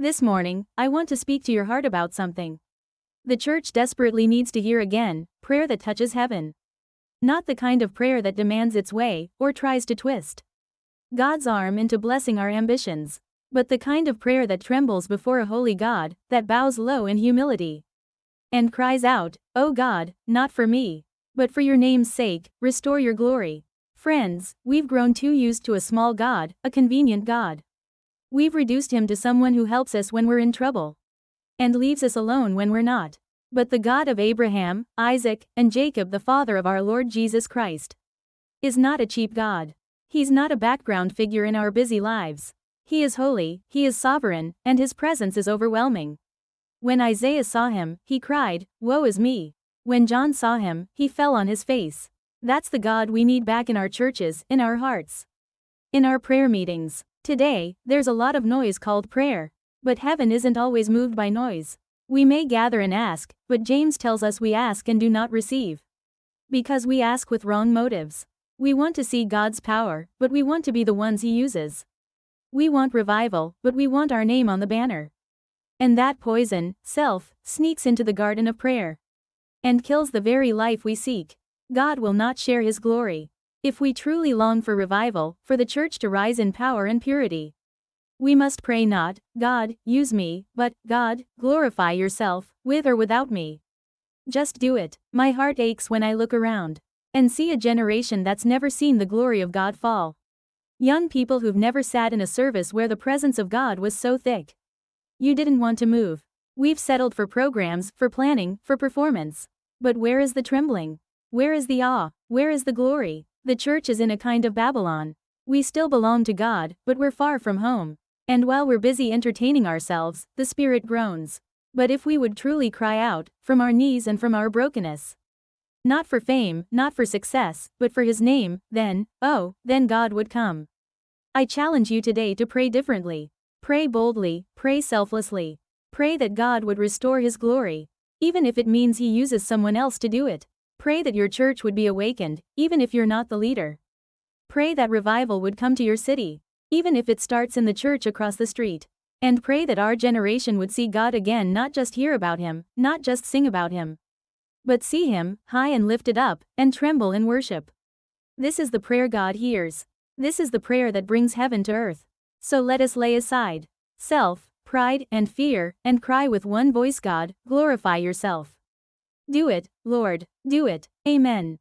This morning, I want to speak to your heart about something. The church desperately needs to hear again prayer that touches heaven. Not the kind of prayer that demands its way or tries to twist God's arm into blessing our ambitions, but the kind of prayer that trembles before a holy God, that bows low in humility and cries out, "Oh God, not for me, but for your name's sake, restore your glory." Friends, we've grown too used to a small God, a convenient God. We've reduced him to someone who helps us when we're in trouble and leaves us alone when we're not. But the God of Abraham, Isaac, and Jacob, the Father of our Lord Jesus Christ, is not a cheap God. He's not a background figure in our busy lives. He is holy, he is sovereign, and his presence is overwhelming. When Isaiah saw him, he cried, "Woe is me." When John saw him, he fell on his face. That's the God we need back in our churches, in our hearts, in our prayer meetings. Today, there's a lot of noise called prayer. But heaven isn't always moved by noise. We may gather and ask, but James tells us we ask and do not receive, because we ask with wrong motives. We want to see God's power, but we want to be the ones he uses. We want revival, but we want our name on the banner. And that poison, self, sneaks into the garden of prayer and kills the very life we seek. God will not share his glory. If we truly long for revival, for the church to rise in power and purity, we must pray not, "God, use me," but, "God, glorify yourself, with or without me." Just do it. My heart aches when I look around and see a generation that's never seen the glory of God fall. Young people who've never sat in a service where the presence of God was so thick you didn't want to move. We've settled for programs, for planning, for performance. But where is the trembling? Where is the awe? Where is the glory? The church is in a kind of Babylon. We still belong to God, but we're far from home. And while we're busy entertaining ourselves, the Spirit groans. But if we would truly cry out, from our knees and from our brokenness, not for fame, not for success, but for his name, then God would come. I challenge you today to pray differently. Pray boldly, pray selflessly. Pray that God would restore his glory, even if it means he uses someone else to do it. Pray that your church would be awakened, even if you're not the leader. Pray that revival would come to your city, even if it starts in the church across the street. And pray that our generation would see God again, not just hear about him, not just sing about him, but see him, high and lifted up, and tremble in worship. This is the prayer God hears. This is the prayer that brings heaven to earth. So let us lay aside self, pride, and fear, and cry with one voice, "God, glorify yourself." Do it, Lord, do it. Amen.